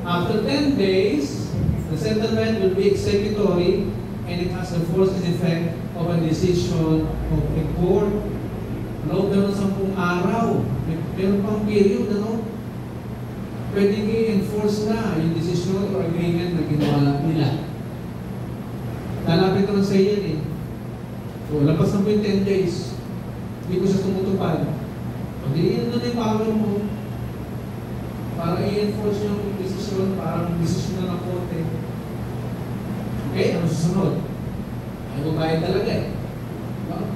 After 10 days, the settlement will be executory and it has the force and effect of a decision of a court. Loob na ng 10 araw. Meron pang period, ano? Pwede i-enforce na yung decision or agreement na ginawa nila. Lalapit ko na sa iyo eh. So, labas na po yung 10 days. Hindi ko siya tumutupad. Hindi yun na yung power mo. Para i-enforce yung decision, parang decision na ng korte. Okay, ano susunod? Ay, babayad talaga eh. No?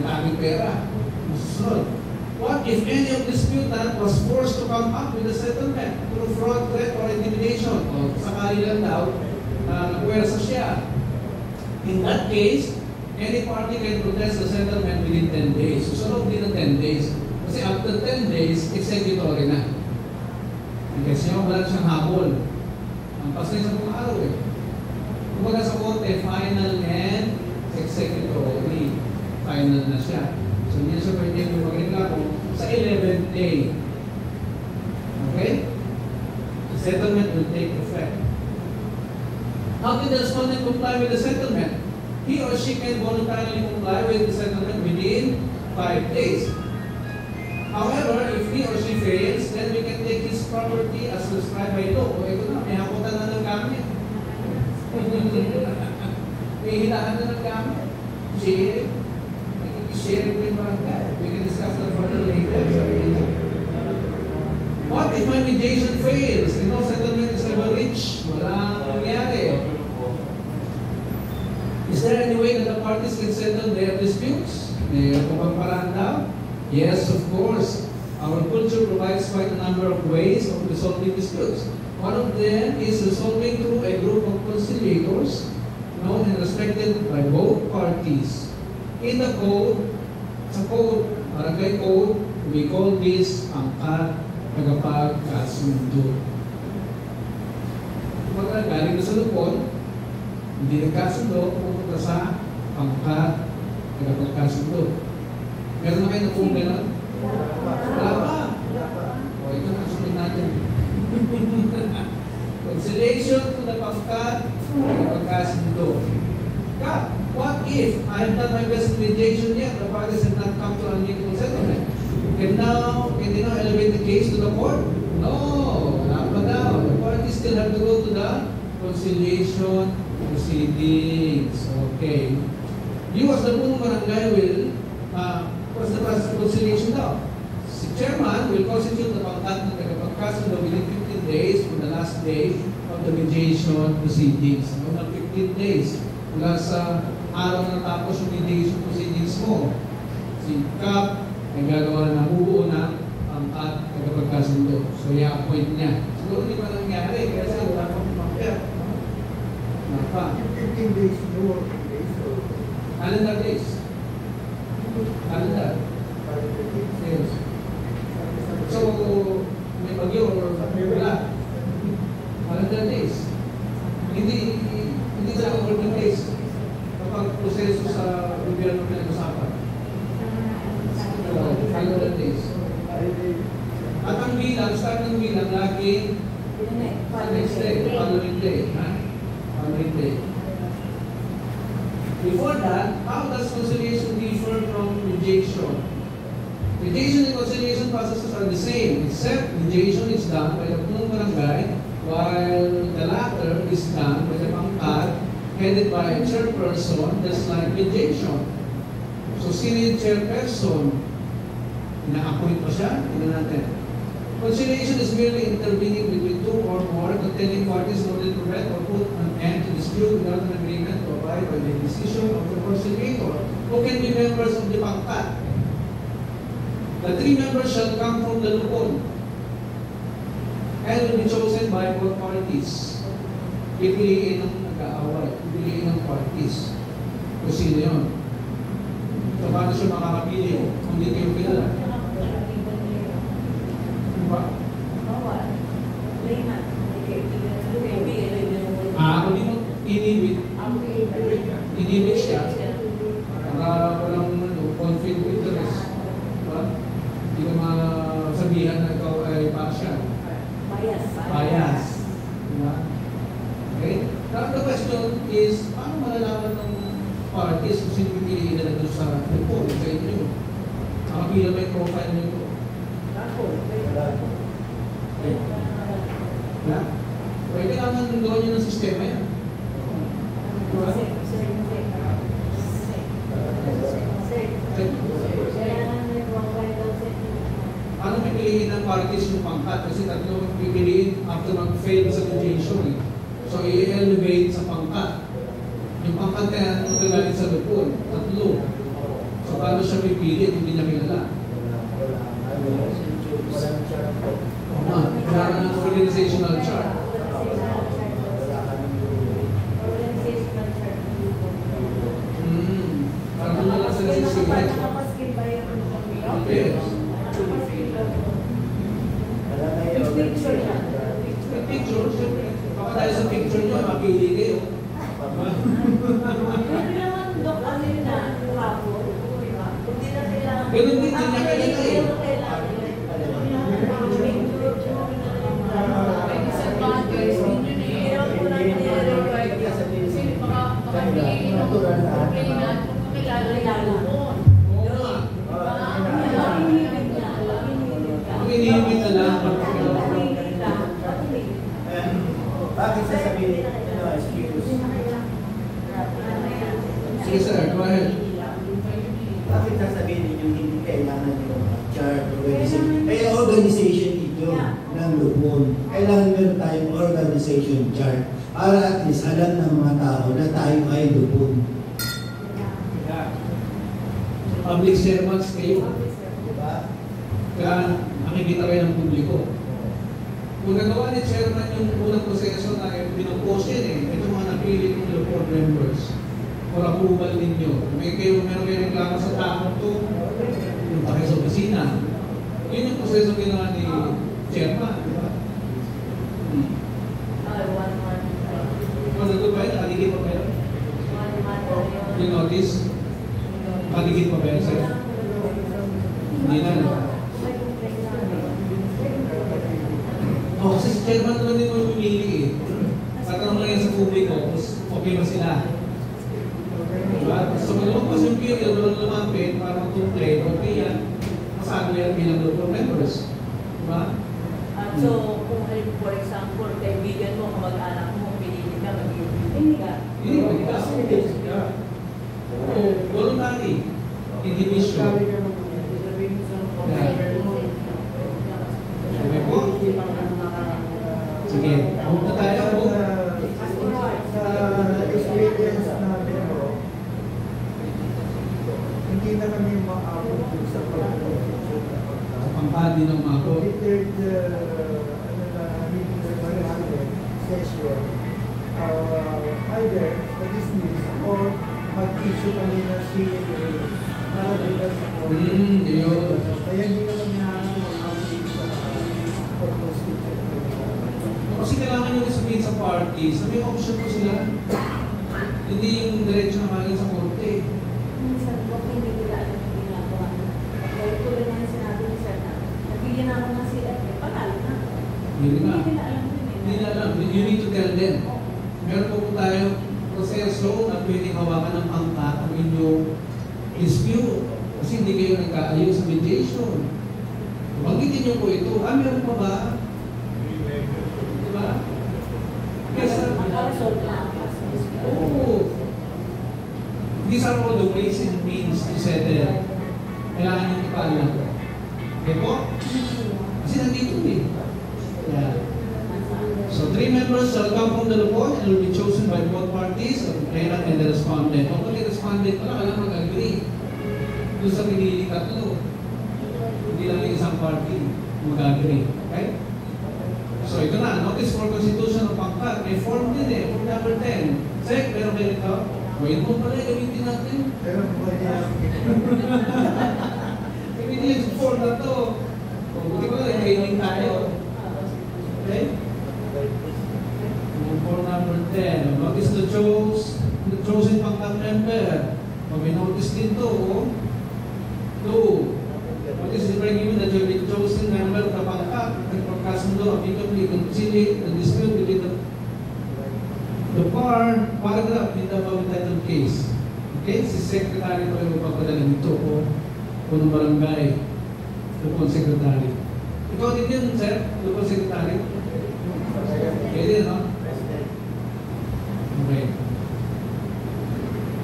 Nakaming pera. Ano susunod? What if any of the disputant was forced to come up with a settlement through fraud, threat, or intimidation? O sakali lang daw na nagwersa siya. In that case, any party can protest the settlement within 10 days. Susunod din ng 10 days. Kasi after 10 days, executory na. Kasi wala siyang habol. Ang pasay sa mga araw eh. Kumbaga sa korte, final and executory. Final na siya. So, hindi siya pwede magreklamo sa 11th day. Okay? The settlement will take effect. How can the respondent comply with the settlement? He or she can voluntarily comply with the settlement within 5 days. However, if he or she fails, then we can take his property as prescribed by law. O ito na, may hakutan na ng gamit. May hilahan na ng gamit. Sharing with barangay. We can discuss that further later. What if my mediation fails? You know, settlement is never reached. Walang nangyari. Is there any way that the parties can settle their disputes? May bang paraan daw? Yes, of course. Our culture provides quite a number of ways of resolving disputes. One of them is resolving through a group of conciliators known and respected by both parties. In the code, sa code, barangay code, we call this angkat tagapagkasundo. Kumbaga, galing na sa lupon, hindi nagkasundo, pupunta sa angkat tagapagkasundo. Meron na kayo na kung gano'n? Wala pa. O, ito na sunod natin. Conciliation to the pangkat tagapagkasundo. God, what if I have done my best mediation yet, the parties have not come to an amicable settlement? Can they now elevate the case to the court? No, not pa daw. The parties still have to go to the conciliation proceedings. Okay. You as the Punong Barangay will, what's the process of conciliation daw? Si chairman will constitute the pangkat ng tagapagkasundo within 15 days from the last day of the mediation proceedings. No, 15 days. Mula sa araw na natapos yung mediation proceedings mo, si CAP ay gagawa na nabubuo na ang tagapagkasundo. So, i-appoint niya. Siguro hindi pa nangyari kasi wala pang kumakya. working days, no working days, so Calendar days. Calendar. calendar days. Yes. So, may bagyo or wala. Calendar days. Hindi sa working days. Kapag proseso sa gobyerno pinag-usapan. Calendar days. At ang bilang, start ng bilang, lagi sa next day, following day. Following day. Before that, how does conciliation differ from mediation? Mediation and conciliation processes are the same, except mediation is done by the punong barangay, while the latter is done by the pangkat, headed by a chairperson, just like mediation. So, sino yung chairperson? Ina-appoint pa siya? Tignan natin. Conciliation is merely intervening between two or more contending parties in order to prevent or put an end to dispute without an agreement to abide by the decision of the conciliator, who can be members of the pangkat. The 3 members shall come from the lupon and will be chosen by both parties. Pipiliin ng nag-aaway, pipiliin ng parties. Kung sino yun. So, paano siya makakapili kung hindi kayo kilala? Diba? Kung di mo inibig siya, para walang conflict of interest. Diba? Hindi ka masabihan na ikaw ay partial. Bias. Diba? Okay? Now the question is, paano malalaman ng parties kung sino pipiliin na doon sa report, sa inyo? Nakapila ba yung profile nyo ito? Wala? Pwede naman gawin nyo ng sistema yan. Diba? Paano pipiliin ng parties yung pangkat? Kasi tatlo pipiliin after mag-fail sa mediation. So, i-elevate sa pangkat. Yung pangkat na yan, magagalit sa lupon. Tatlo. So, paano siya pipili kung hindi niya kilala? Wala ng organizational chart. Parang doon na lang sa nasisigit. Yes. Picture, siyempre. Baka dahil sa picture nyo, mapili kayo. Ganun din, hindi niya kailangan eh. Pinihimit na lang. Bakit sasabihin excuse? Sige sir, go ahead. Bakit sasabihin ninyo hindi kailangan yung chart organization? Kaya organization ito ng lupon. Kailangan meron tayong organization chart para at least alam ng mga tao na tayo ay lupon. Public servants kayo. Diba? Kaya nakikita kayo ng publiko. Kung nagawa ni chairman yung unang proseso na binupos yan ito mga napili ng lupon members for approval ninyo. Meron kayo reklamo sa taong to, yung takay sa opisina. Yun yung proseso ginawa ni chairman. Diba? Kung nagot ba yun, nakaligid pa ba yun? Yung notice? Nakaligid pa ba yun, sir? Hindi na. Kasi si chairman naman din mo pumili Tatanong lang yan sa publiko, okay ba sila? Diba? So kung lumabas yung period, walang lumapit para mag-complain, okay yan, masado yan bilang local members. Diba? So, kung for example, kaibigan mo, mag-anak mo, pinili ka, mag-ibig ka. Hindi ka. Voluntary. Individual. Okay po? Sige. Punta tayo po. Sa experience namin po, hindi na kami maabot sa pag-constitution. Pangpadi ng mga ko. Committed meeting sa 100 session, either dismiss or mag-issue kami na CNA para dito sa Yun. Kaya hindi naman hinahanap ng outing sa purpose teacher. Kasi kailangan nyo sabihin sa parties na may option po sila. Hindi yung diretso na maging sa korte. Minsan po, hindi nila alam yung ginagawa. Kaya tuloy na yung sinabi ni Sir na, nabigyan ako ng CFA, panalo na. Hindi na. Hindi nila alam yun. Hindi na alam. You need to tell them. Meron po tayo proseso na pwedeng hawakan ng pangkat ang inyong dispute. Kasi hindi kayo nagkaayos sa mediation. Banggitin nyo po ito. Meron pa ba? Diba? Yes, sir. Makaresolve na ang kaso. Oh, these are all the ways and means to settle. Kailangan nyo ipaalam. Okay po? Kasi nandito eh. Yeah. So 3 members shall come from the Lupon and will be chosen by both parties, the complainant and the respondent. Kung the respondent pala, kailangan mag-agree. Doon sa pinili tatlo. Hindi lang yung isang party mag-agree. Okay? So ito na, notice for constitution of pangkat. May form din eh, form number 10. Check, meron kayo ito. Wait mo pala, gamitin natin. Pero pwede namin. Gamitin yung form na to. Buti ko lang, training tayo. Okay? Form number 10. Notice the chosen pangkat member. May notice din to. 2. Notice the agreement that you will be chosen member of the pangkat. Nagpagkasundo, amicably conciliate the dispute between the paragraph in the above entitled case. Okay? Si Secretary po yung magpapadala nito o ng barangay. Lupon Secretary. Ikaw din yun, sir? Lupon Secretary? Pwede, no? Okay.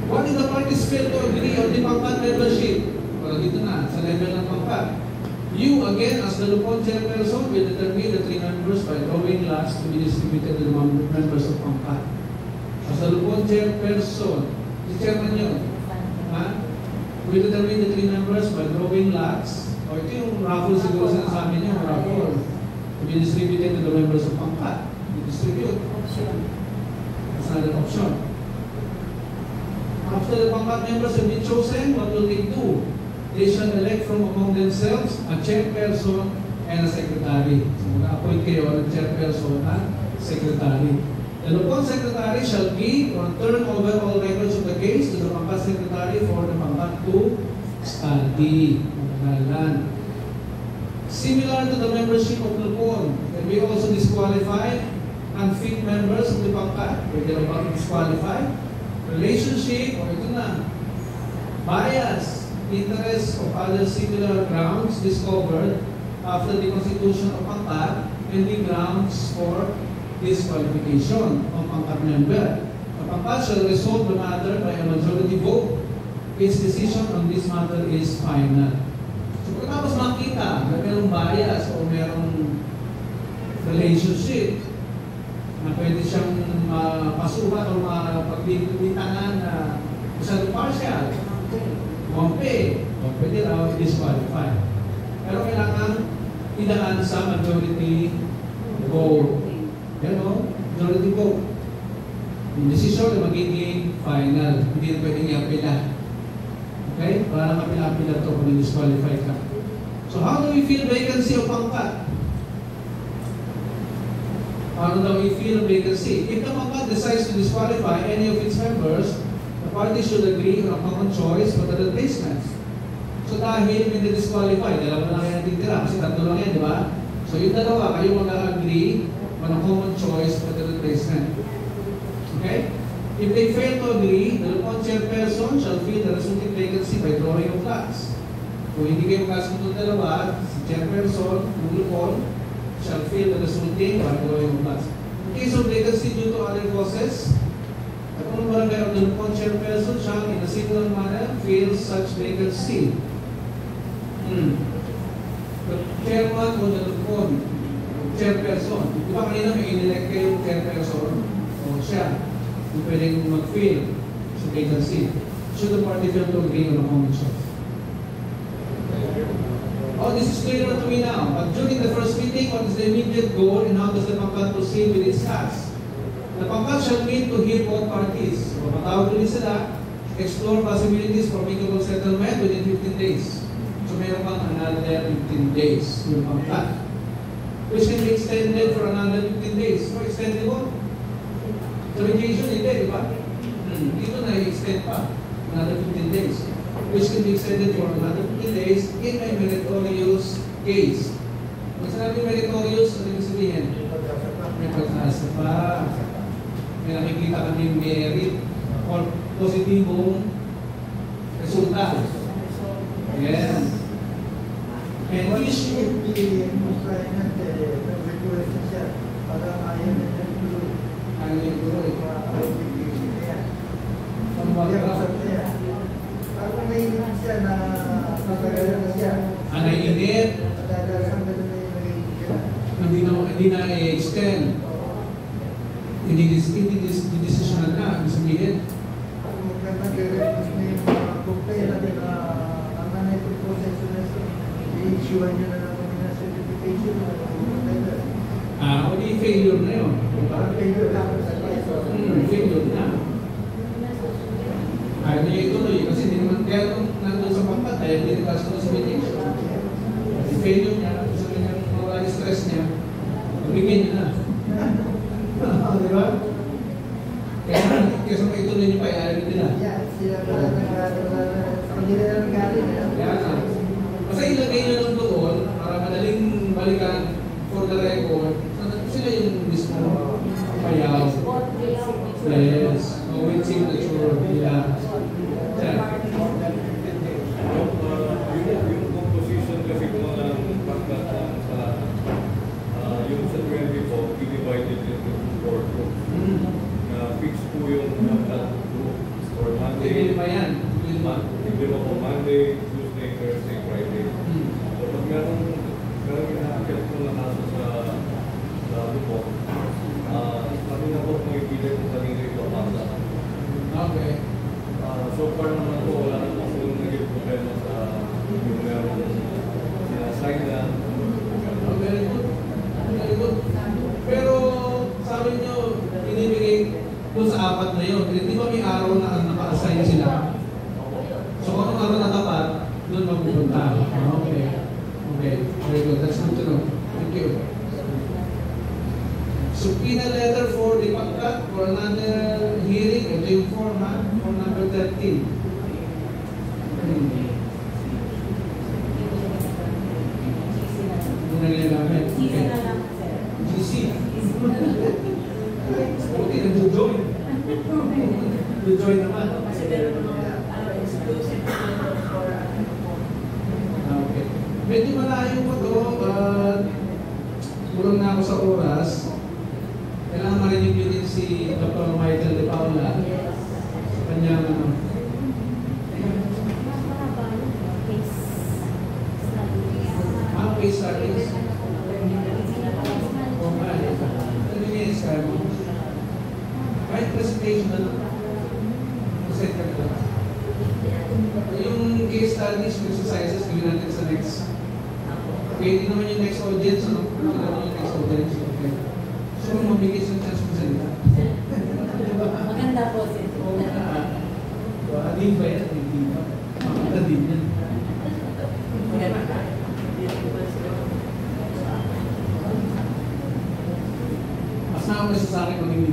What if the parties fail to agree on the pangkat membership? Well, dito na, sa level ng pangkat. You, again, as the Lupon chairperson, will determine the 3 members by drawing lots to be distributed to the members of pangkat. As the Lupon chairperson, si chairman yun, will determine the 3 members by drawing lots. O ito yung raffle siguro sinasabi niyo, raffle. To be distributed to the members of pangkat. Distribute. That's another option. After the pangkat members have been chosen, what will they do? They shall elect from among themselves a chairperson and a secretary. So, mag-appoint kayo ng chairperson at secretary. The Lupon secretary shall be or turn over all records of the case to the pangkat secretary for the pangkat to study. Similar to the membership of Lupon, can we also disqualify unfit members of the pangkat? Pwede lang disqualify? Relationship, o ito na, bias, interest of other similar grounds discovered after the constitution of pangkat and the grounds for disqualification of pangkat member. The pangkat shall resolve the matter by a majority vote. Its decision on this matter is final. So pagkatapos makita na mayroong bias o mayroong relationship na pwede siyang mapasukat o mapagbibintangan na masyadong partial, Pompe, o pwede raw disqualify. Pero kailangan idaan sa majority vote. Pero, majority vote. Yung decision na magiging final. Hindi na pwedeng i-apila. Okay? Parang apila-apila ito kung disqualify ka. So how do we feel vacancy of pangkat? How do we feel vacancy? If the pangkat decides to disqualify any of its members, the party should agree on a common choice for the replacements. So dahil may disqualify, dalawa lang yan natitira, kasi tatlo lang yan, di ba? So yung dalawa, kayo mag-agree on a common choice for the replacement. Okay? If they fail to agree, the Lupon chairperson shall fill the resulting vacancy by drawing of lots. Kung hindi kayo magkasundo dalawa, si chairperson, ng Lupon, shall fill the resulting by drawing of lots. In case of vacancy due to other causes, the common barangay of the Lupon chairperson shall, in a similar manner, fill such vacancy. The chairman o the Lupon chairperson, di ba kanina may inelect kayong chairperson o siya, yung pwedeng mag-fill sa vacancy. Should the party fail to agree on a common choice? Oh, this is clear to me now. But during the first meeting, what is the immediate goal and how does the pangkat proceed with its task? The pangkat shall meet to hear both parties. So, matawag ulit sila, explore possibilities for amicable settlement within 15 days. So, meron pang another 15 days yung pangkat. Which can be extended for another 15 days. So, extendable. So, mediation, hindi, di ba? Dito na i-extend pa. Another 15 days. Which can be extended for another 15 days in a meritorious case. Kung sinabi meritorious, ano yung sabihin? May pag-asa pa. May nakikita kami merit or positibong resulta. Yes. And Once issue. complainant request siya, para ayaw na siya tuloy. Ano yung tuloy? Ang usap niya. Parang may ilan siya na matagalan na siya. Init. Matagalan na yung naging siya. Hindi na i-extend. Hindi decisional na. Ibig sabihin, Kung nag-request na yung mga complainant na ang nanay proseso na siya, i-issuean niya na lang kami na certification na complainant. o di failure na yun. Parang kayo lang sa kaso. Failure na. Ayaw niya ituloy. Kasi hindi naman kaya kung nandun sa pangkat, dahil hindi nagkasunod sa mediation. Failure niya, gusto niya mawala yung stress niya, magbigyan niya na. Di ba? Kaya maituloy niyo pa, ayaw nila. Yeah, sila pala sa kanila na nagaling. Kaya na. Basta ilagay nyo lang doon para madaling balikan for the record. Sila yung mismo payaw. Yes. With signature nila. Yung composition kasi kung mga pangkat ng salata, yung sa 20 po, divided into 4 groups. Fix po yung pangkat group for Monday. Hindi pa yan. Hindi mo po Monday, Tuesday, Thursday, Friday. So pag meron inaakit mo na nasa sa lupok, kami na po kung ipili kung kanina ito pasa. Okay. So far naman po, wala naman po yung naging problema sa yung meron sinassign na. Very good. Very good. Pero sabi nyo, inibigay doon sa apat na yun. Di ba may araw na naka-assign sila? So kung anong araw na tapat, doon magpupunta. Okay. Okay. Very good. That's good to know. Thank you. Subpoena letter for the pangkat for another hearing. Ito yung form, ha? Form number 13. Hindi na ginagamit. Okay. GC. Buti, nag-join. Nag-join naman. Kasi meron naman exclusive for Okay. Medyo malayo po ito. Kulang na ako sa oras. Kailangan marinig yun din si Dr. Michael De Paula. Sa kanyang case studies. O nga, ano yung scan mo? Kahit presentation na lang. Present ka lang. Yung case studies, exercises, gawin natin sa next. Okay, hindi naman yung next audience, ano? Hindi naman yung next audience. Okay. So, mabigay sa chance mo salita. maganda po sir. Hindi ba yan? Hindi ba? Makita din yan. Mas na ako nasa sa akin maging